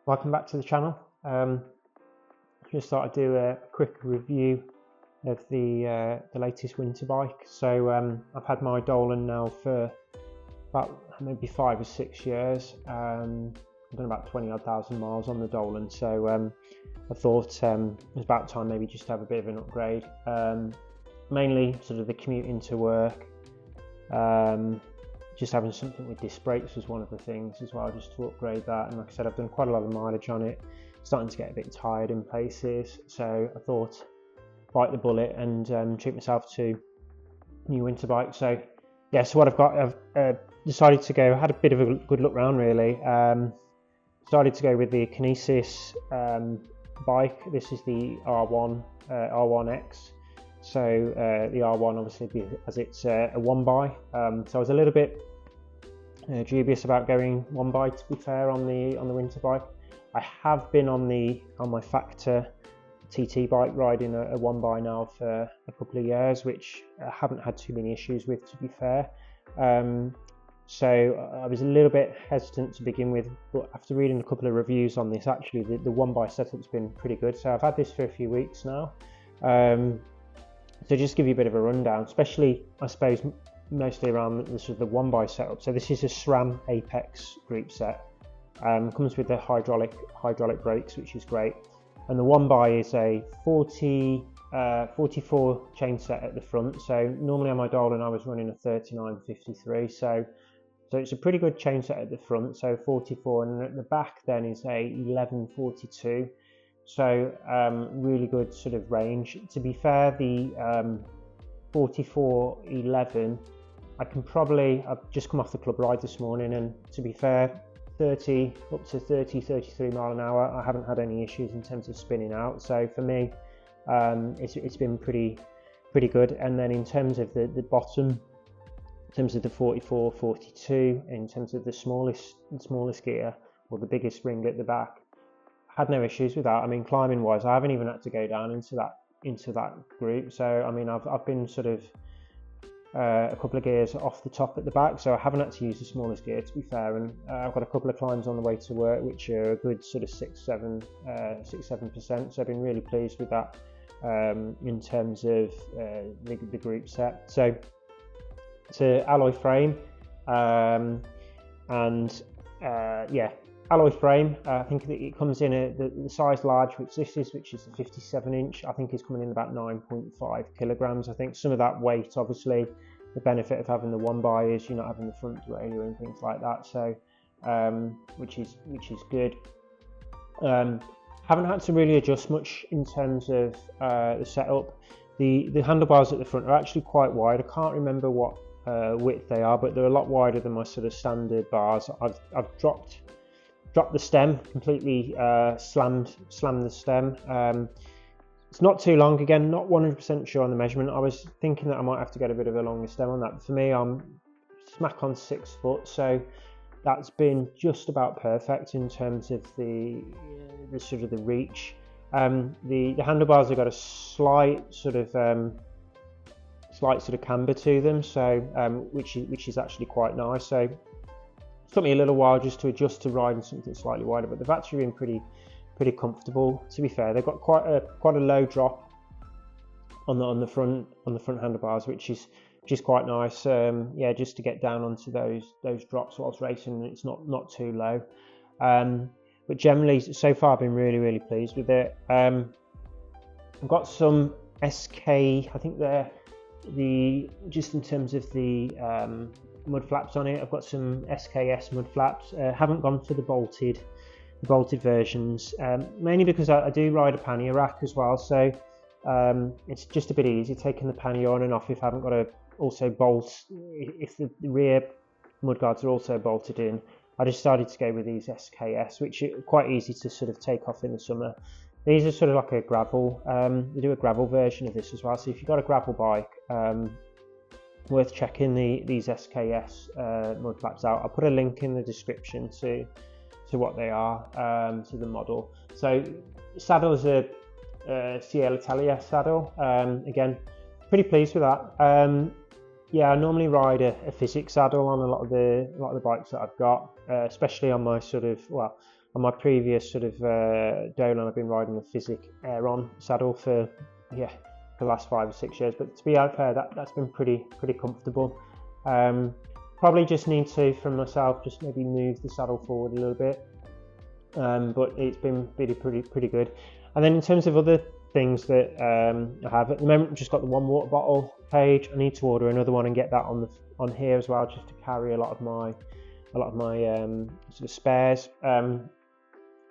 Welcome back to the channel. Just thought I'd do a quick review of the latest winter bike. So I've had my Dolan now for about maybe 5 or 6 years. I've done about 20,000 miles on the Dolan, so I thought it was about time maybe just to have a bit of an upgrade. Mainly sort of the commute into work. Just having something with disc brakes was one of the things as well, just to upgrade that. And like I said, I've done quite a lot of mileage on it, starting to get a bit tired in places, so I thought bite the bullet and treat myself to a new winter bike. So yeah, so what I've got, I've decided to go, I had a bit of a good look around really. Decided to go with the Kinesis bike. This is the R1 R1X. So the R1 obviously, as it's a one by, so I was a little bit dubious about going one by, to be fair, on the winter bike. I have been on my Factor TT bike riding a one by now for a couple of years, which I haven't had too many issues with, to be fair. So I was a little bit hesitant to begin with, but after reading a couple of reviews on this, actually the one by setup's been pretty good. So I've had this for a few weeks now. So just give you a bit of a rundown, especially I suppose mostly around the sort of the one by setup. So this is a SRAM Apex group set. Comes with the hydraulic brakes, which is great. And the one by is a 44 chain set at the front. So normally on my Dolan I was running a 3953. So it's a pretty good chain set at the front. So 44, and at the back then is a 1142. So really good sort of range. To be fair, the 4411, I've just come off the club ride this morning, and to be fair, up to 33 mile an hour, I haven't had any issues in terms of spinning out. So for me, it's been pretty good. And then in terms of the bottom, in terms of the 4442, in terms of the smallest gear, or the biggest ring at the back, had no issues with that. I mean, climbing wise, I haven't even had to go down into that group. So I mean, I've been sort of a couple of gears off the top at the back, so I haven't had to use the smallest gear, to be fair. And I've got a couple of climbs on the way to work, which are a good sort of 6-7%. So I've been really pleased with that in terms of the group set. So it's an alloy frame, yeah. Alloy frame. I think that it comes in the size large, which this is, which is the 57 inch. I think is coming in about 9.5 kilograms. I think some of that weight, obviously, the benefit of having the one by is you're not having the front derailleur and things like that. So, which is good. Haven't had to really adjust much in terms of the setup. The handlebars at the front are actually quite wide. I can't remember what width they are, but they're a lot wider than my sort of standard bars. I've dropped the stem completely, slammed the stem. It's not too long, again, not 100% sure on the measurement. I was thinking that I might have to get a bit of a longer stem on that, but for me, I'm smack on 6 foot, so that's been just about perfect in terms of the sort of the reach. The handlebars have got a slight sort of camber to them, so which is actually quite nice. So took me a little while just to adjust to riding something slightly wider, but they've actually been pretty comfortable, to be fair. They've got quite a low drop on the front handlebars, which is quite nice. Yeah, just to get down onto those drops whilst racing, it's not too low. But generally, so far, I've been really pleased with it. I've got some SK, I think they're just in terms of the mud flaps on it, I've got some SKS mud flaps. Haven't gone for the bolted versions, mainly because I do ride a pannier rack as well, so it's just a bit easy taking the pannier on and off if I haven't got to also bolt, if the rear mudguards are also bolted in. I just started to go with these SKS, which are quite easy to sort of take off in the summer. These are sort of like a gravel, they do a gravel version of this as well, so if you've got a gravel bike, worth checking these SKS mud flaps out. I'll put a link in the description to what they are, to the model. So saddle is a CL Italia saddle. Again, pretty pleased with that. Yeah, I normally ride a physics saddle on a lot of the bikes that I've got, especially on my sort of, well, on my previous sort of Dolan, I've been riding the Physic Air-on saddle for the last 5 or 6 years. But to be out there, that's been pretty comfortable. Probably just need to, from myself, just maybe move the saddle forward a little bit. But it's been pretty good. And then in terms of other things that I have at the moment, I've just got the one water bottle cage. I need to order another one and get that on here as well, just to carry a lot of my sort of spares.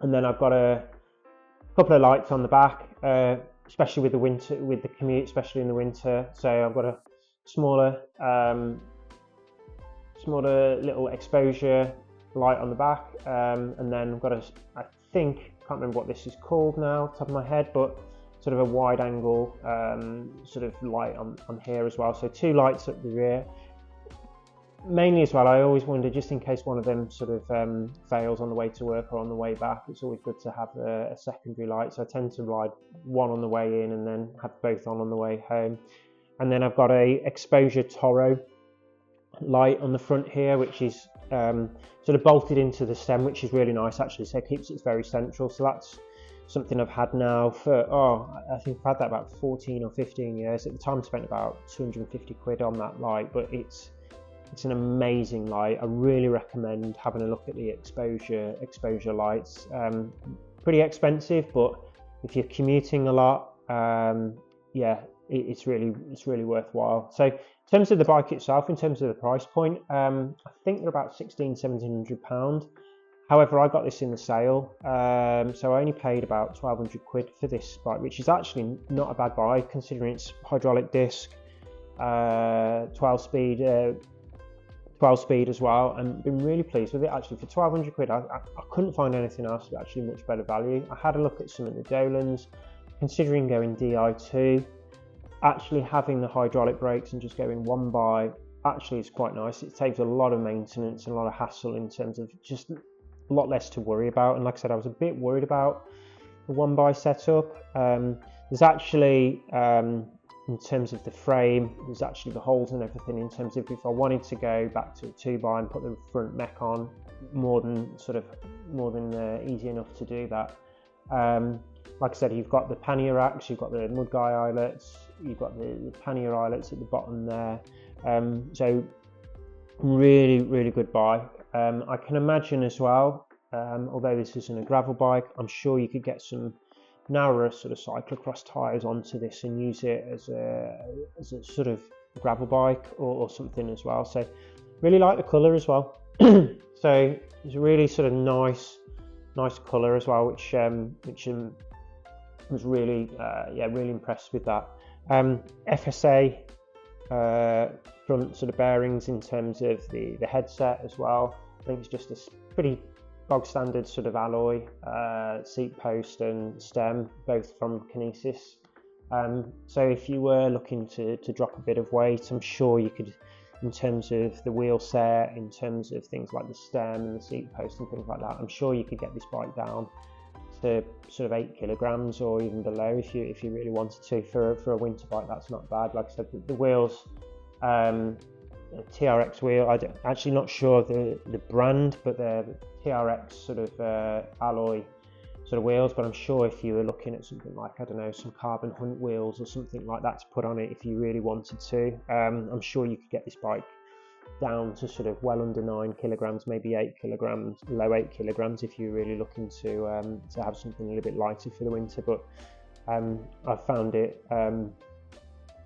And then I've got a couple of lights on the back, especially with the commute, especially in the winter. So I've got a smaller little exposure light on the back, and then I've got I can't remember what this is called now, top of my head, but sort of a wide angle sort of light on here as well. So 2 lights at the rear. Mainly as well, I always wonder, just in case one of them sort of fails on the way to work or on the way back, it's always good to have a secondary light. So I tend to ride one on the way in and then have both on the way home. And then I've got a exposure Toro light on the front here, which is sort of bolted into the stem, which is really nice actually, so it keeps it very central. So that's something I've had now for, I think I've had that about 14 or 15 years. At the time I spent about 250 quid on that light, but it's an amazing light. I really recommend having a look at the exposure lights. Pretty expensive, but if you're commuting a lot, it's really worthwhile. So in terms of the bike itself, in terms of the price point, I think they're about £1,700. However, I got this in the sale, so I only paid about 1,200 quid for this bike, which is actually not a bad bike considering it's hydraulic disc, 12 speed as well, and been really pleased with it actually. For 1,200 quid, I couldn't find anything else with actually much better value. I had a look at some of the Dolans, considering going Di2, actually having the hydraulic brakes and just going one by, actually it's quite nice. It saves a lot of maintenance and a lot of hassle in terms of just a lot less to worry about. And like I said, I was a bit worried about the one by setup. There's actually, in terms of the frame, there's actually the holes and everything, in terms of if I wanted to go back to a 2x and put the front mech on, more than easy enough to do that. Like I said, you've got the pannier racks, you've got the mudguy eyelets, you've got the pannier eyelets at the bottom there. So really good bike. I can imagine as well, although this isn't a gravel bike, I'm sure you could get some narrower sort of cyclocross tyres onto this and use it as a sort of gravel bike or something as well. So really like the colour as well. So it's a really sort of nice colour as well, which was really really impressed with that. FSA front sort of bearings in terms of the headset as well. I think it's just a pretty bog standard sort of alloy seat post and stem, both from Kinesis. So if you were looking to drop a bit of weight, I'm sure you could, in terms of the wheel set, in terms of things like the stem and the seat post and things like that, I'm sure you could get this bike down to sort of 8 kilograms or even below if you really wanted to. For a winter bike, that's not bad. Like I said, the wheels, TRX wheel, I'm actually not sure of the brand, but they're TRX sort of alloy sort of wheels. But I'm sure if you were looking at something like, I don't know, some carbon hunt wheels or something like that to put on it, if you really wanted to, I'm sure you could get this bike down to sort of well under 9 kilograms, maybe 8 kilograms, low 8 kilograms if you're really looking to have something a little bit lighter for the winter. But I found it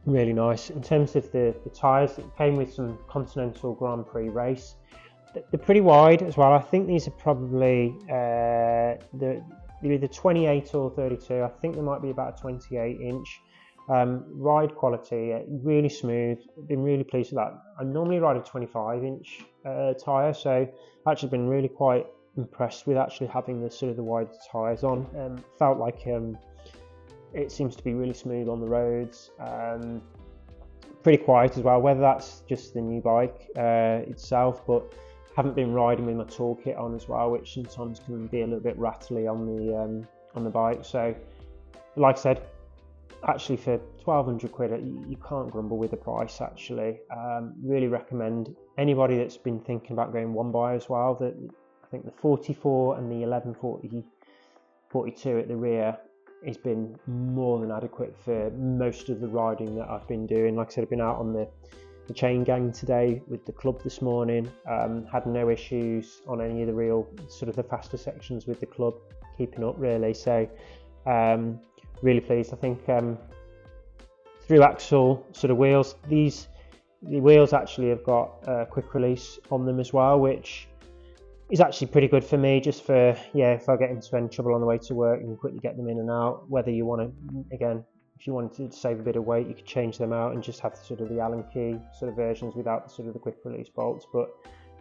really nice. In terms of the tyres, it came with some Continental Grand Prix race. They're pretty wide as well. I think these are probably they're either 28 or 32. I think there might be about a 28 inch. Ride quality, really smooth. Been really pleased with that. I normally ride a 25 inch tyre, so I've actually been really quite impressed with actually having the sort of the wide tyres on. Felt like it seems to be really smooth on the roads. Pretty quiet as well, whether that's just the new bike itself, but haven't been riding with my toolkit on as well, which sometimes can be a little bit rattly on the bike. So like I said, actually for 1,200 quid you can't grumble with the price actually. Really recommend anybody that's been thinking about going one by as well, that I think the 44 and the 1142 at the rear has been more than adequate for most of the riding that I've been doing. Like I said, I've been out on the chain gang today with the club this morning. Had no issues on any of the real sort of the faster sections with the club, keeping up really. So really pleased. I think through axle sort of wheels, the wheels actually have got quick release on them as well, which is actually pretty good for me, just for, yeah, if I get into any trouble on the way to work, you can quickly get them in and out. Whether you want to, again, if you wanted to save a bit of weight, you could change them out and just have sort of the Allen key sort of versions without the sort of the quick release bolts. But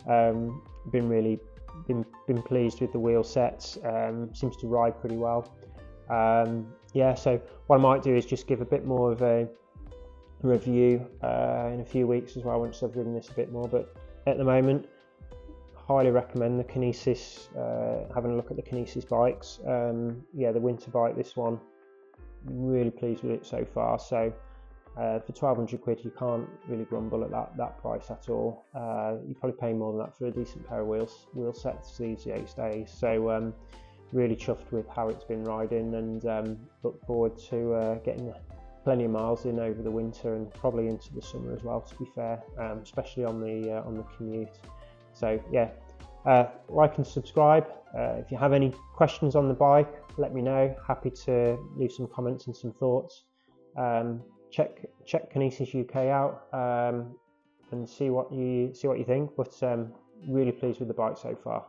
been pleased with the wheel sets. Seems to ride pretty well. Yeah, so what I might do is just give a bit more of a review in a few weeks as well, once I've ridden this a bit more. But at the moment, highly recommend the Kinesis, having a look at the Kinesis bikes. Yeah, the winter bike, this one, really pleased with it so far. So for 1,200 quid, you can't really grumble at that price at all. You probably pay more than that for a decent pair of wheel sets these days. So really chuffed with how it's been riding, and look forward to getting plenty of miles in over the winter and probably into the summer as well, to be fair, especially on the commute. So yeah, like and subscribe. If you have any questions on the bike, let me know. Happy to leave some comments and some thoughts. Check Kinesis UK out and see what you think. But really pleased with the bike so far.